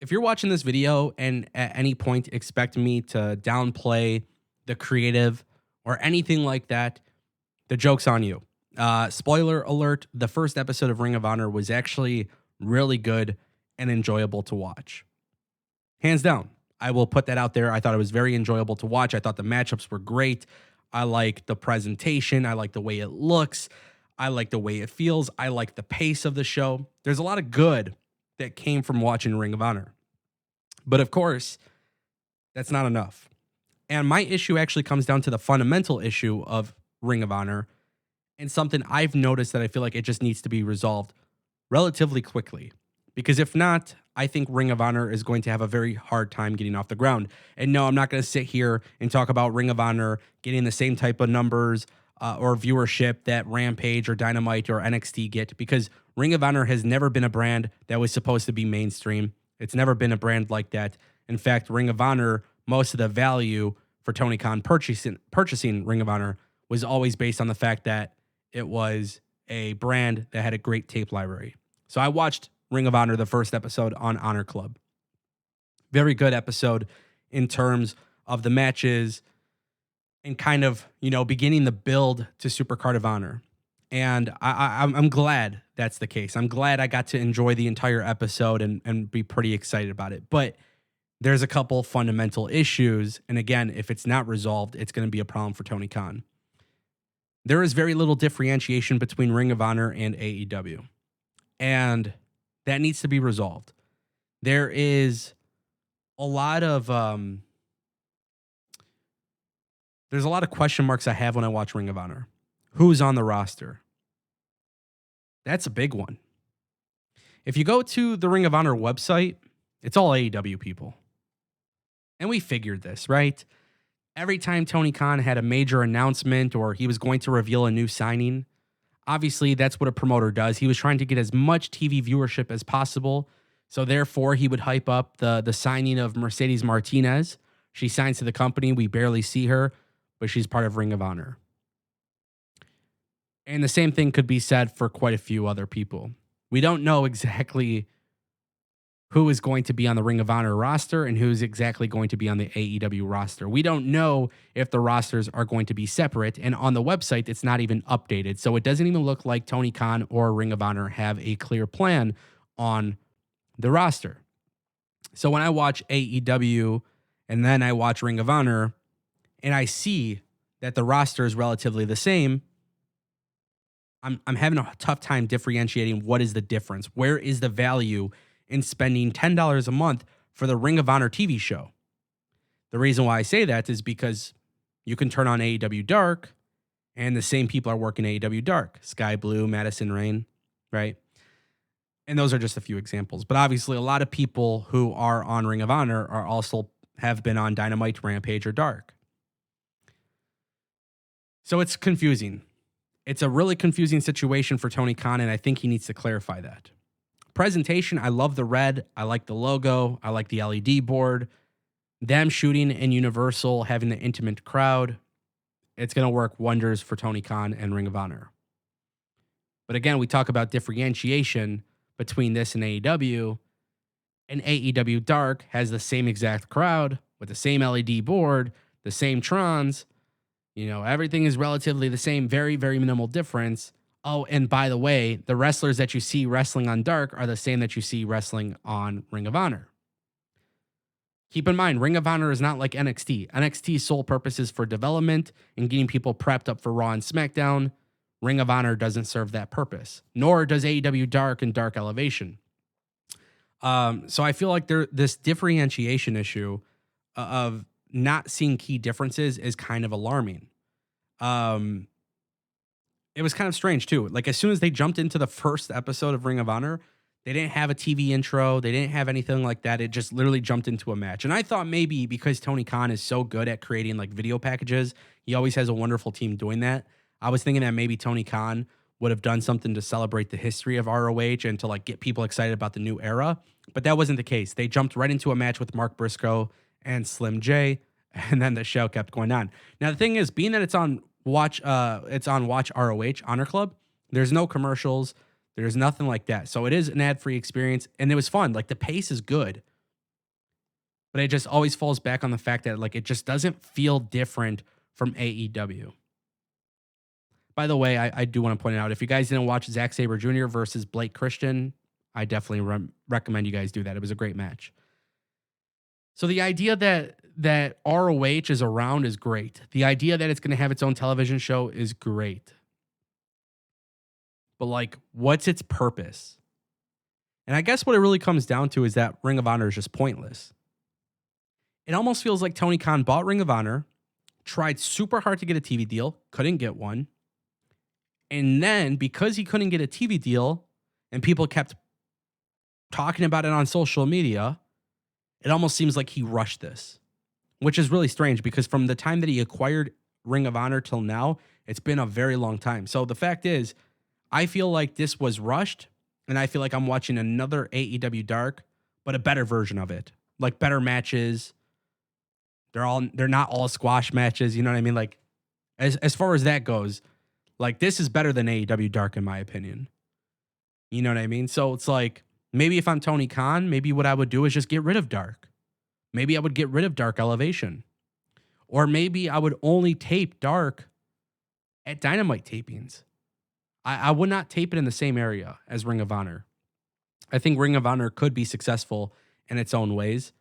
If you're watching this video and at any point expect me to downplay the creative or anything like that, the joke's on you. Spoiler alert, the first episode of Ring of Honor was actually really good and enjoyable to watch. Hands down. I will put that out there. I thought it was very enjoyable to watch. I thought the matchups were great. I like the presentation. I like the way it looks. I like the way it feels. I like the pace of the show. There's a lot of good that came from watching Ring of Honor. But of course, that's not enough. And my issue actually comes down to the fundamental issue of Ring of Honor and something I've noticed that I feel like it just needs to be resolved relatively quickly. Because if not, I think Ring of Honor is going to have a very hard time getting off the ground. And no, I'm not going to sit here and talk about Ring of Honor getting the same type of numbers or viewership that Rampage or Dynamite or NXT get, because Ring of Honor has never been a brand that was supposed to be mainstream. It's never been a brand like that. In fact, Ring of Honor, most of the value for Tony Khan purchasing Ring of Honor was always based on the fact that it was a brand that had a great tape library. So I watched Ring of Honor, the first episode on Honor Club. Very good episode in terms of the matches and kind of, beginning the build to Supercard of Honor. And I'm glad that's the case. I'm glad I got to enjoy the entire episode and be pretty excited about it. But there's a couple fundamental issues. And again, if it's not resolved, it's going to be a problem for Tony Khan. There is very little differentiation between Ring of Honor and AEW. And that needs to be resolved. There is a lot of there's a lot of question marks I have when I watch Ring of Honor. Who's on the roster? That's a big one. If you go to the Ring of Honor website, it's all AEW people. And we figured this, right? Every time Tony Khan had a major announcement or he was going to reveal a new signing, obviously that's what a promoter does. He was trying to get as much TV viewership as possible. So therefore, he would hype up the signing of Mercedes Martinez. She signs to the company. We barely see her, but she's part of Ring of Honor. And the same thing could be said for quite a few other people. We don't know exactly who is going to be on the Ring of Honor roster and who's exactly going to be on the AEW roster. We don't know if the rosters are going to be separate, and on the website, it's not even updated. So it doesn't even look like Tony Khan or Ring of Honor have a clear plan on the roster. So when I watch AEW and then I watch Ring of Honor and I see that the roster is relatively the same, I'm having a tough time differentiating what is the difference. Where is the value in spending $10 a month for the Ring of Honor TV show? The reason why I say that is because you can turn on AEW Dark and the same people are working AEW Dark. Sky Blue, Madison Rain, right? And those are just a few examples. But obviously a lot of people who are on Ring of Honor are also have been on Dynamite, Rampage, or Dark. So it's confusing. It's a really confusing situation for Tony Khan, and I think he needs to clarify that. Presentation, I love the red. I like the logo. I like the LED board. Them shooting in Universal, having the intimate crowd, it's going to work wonders for Tony Khan and Ring of Honor. But again, we talk about differentiation between this and AEW Dark has the same exact crowd with the same LED board, the same Trons. Everything is relatively the same, very, very minimal difference. Oh, and by the way, the wrestlers that you see wrestling on Dark are the same that you see wrestling on Ring of Honor. Keep in mind, Ring of Honor is not like NXT. NXT's sole purpose is for development and getting people prepped up for Raw and SmackDown. Ring of Honor doesn't serve that purpose, nor does AEW Dark and Dark Elevation. So I feel like this differentiation issue of not seeing key differences is kind of alarming. It was kind of strange too. Like as soon as they jumped into the first episode of Ring of Honor, they didn't have a TV intro. They didn't have anything like that. It just literally jumped into a match. And I thought maybe because Tony Khan is so good at creating like video packages, he always has a wonderful team doing that. I was thinking that maybe Tony Khan would have done something to celebrate the history of ROH and to like get people excited about the new era. But that wasn't the case. They jumped right into a match with Mark Briscoe and Slim J, and then the show kept going on. Now the thing is, being that it's on Watch ROH Honor Club, there's no commercials, there's nothing like that. So it is an ad-free experience, and it was fun. Like the pace is good. but it just always falls back on the fact that like it just doesn't feel different from AEW. By the way, I do want to point out if you guys didn't watch Zack Sabre Jr. versus Blake Christian, I definitely recommend you guys do that. It was a great match. So the idea that ROH is around is great. The idea that it's going to have its own television show is great. But like, what's its purpose? And I guess what it really comes down to is that Ring of Honor is just pointless. It almost feels like Tony Khan bought Ring of Honor, tried super hard to get a TV deal, couldn't get one. And then because he couldn't get a TV deal and people kept talking about it on social media, it almost seems like he rushed this, which is really strange because from the time that he acquired Ring of Honor till now, it's been a very long time. So the fact is, I feel like this was rushed, and I feel like I'm watching another AEW Dark, but a better version of it. Like better matches. They're not all squash matches, you know what I mean? Like as far as that goes, like this is better than AEW Dark in my opinion. You know what I mean? So it's like maybe if I'm Tony Khan, maybe what I would do is just get rid of Dark. Maybe I would get rid of Dark Elevation. Or maybe I would only tape Dark at Dynamite tapings. I would not tape it in the same area as Ring of Honor. I think Ring of Honor could be successful in its own ways,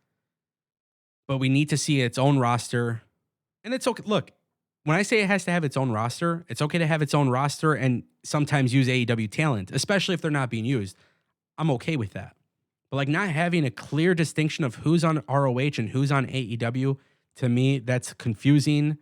but we need to see its own roster. And it's okay. Look, when I say it has to have its own roster, it's okay to have its own roster and sometimes use AEW talent, especially if they're not being used. I'm okay with that. But like not having a clear distinction of who's on ROH and who's on AEW, to me, that's confusing.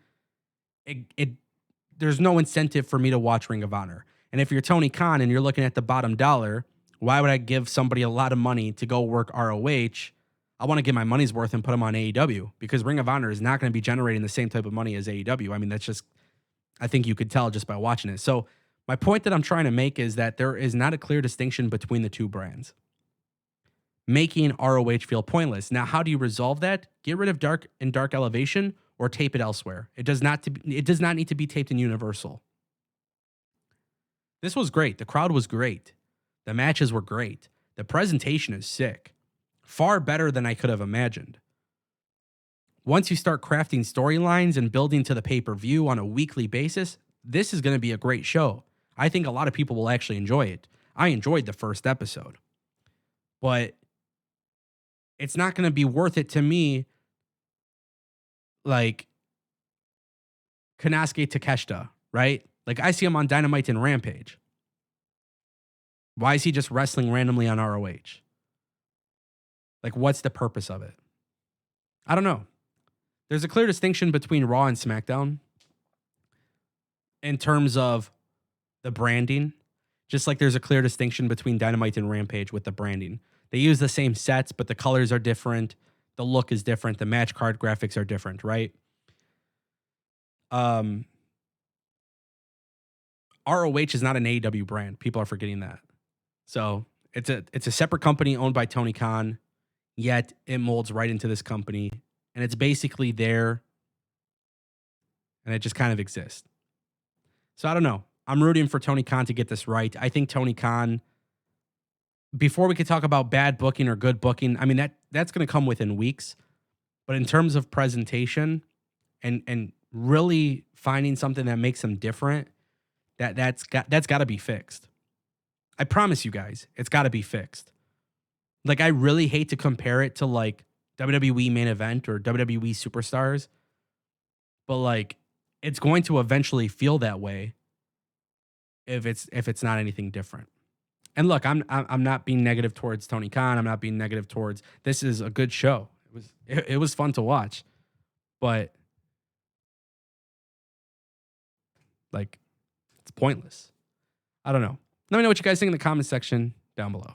There's no incentive for me to watch Ring of Honor. And if you're Tony Khan and you're looking at the bottom dollar, why would I give somebody a lot of money to go work ROH? I want to get my money's worth and put them on AEW because Ring of Honor is not going to be generating the same type of money as AEW. I mean, that's just, I think you could tell just by watching it. So my point that I'm trying to make is that there is not a clear distinction between the two brands, making ROH feel pointless. Now, how do you resolve that? Get rid of Dark and Dark Elevation or tape it elsewhere. It does not need to be taped in Universal. This was great. The crowd was great. The matches were great. The presentation is sick. Far better than I could have imagined. Once you start crafting storylines and building to the pay-per-view on a weekly basis, this is going to be a great show. I think a lot of people will actually enjoy it. I enjoyed the first episode. But it's not going to be worth it to me like Konosuke Takeshita, right? Like I see him on Dynamite and Rampage. Why is he just wrestling randomly on ROH? Like what's the purpose of it? I don't know. There's a clear distinction between Raw and SmackDown in terms of the branding, just like there's a clear distinction between Dynamite and Rampage with the branding. They use the same sets, but the colors are different. The look is different. The match card graphics are different, right? ROH is not an AEW brand. People are forgetting that. So it's a separate company owned by Tony Khan, yet it molds right into this company. And it's basically there, and it just kind of exists. So I don't know. I'm rooting for Tony Khan to get this right. I think Tony Khan, before we could talk about bad booking or good booking, I mean, that's going to come within weeks. But in terms of presentation and really finding something that makes them different, that's got to be fixed. I promise you guys, it's got to be fixed. Like, I really hate to compare it to like WWE Main Event or WWE Superstars, but like it's going to eventually feel that way if it's not anything different. And look, I'm not being negative towards Tony Khan. I'm not being negative towards, this is a good show. It was fun to watch, but like it's pointless. I don't know. Let me know what you guys think in the comment section down below.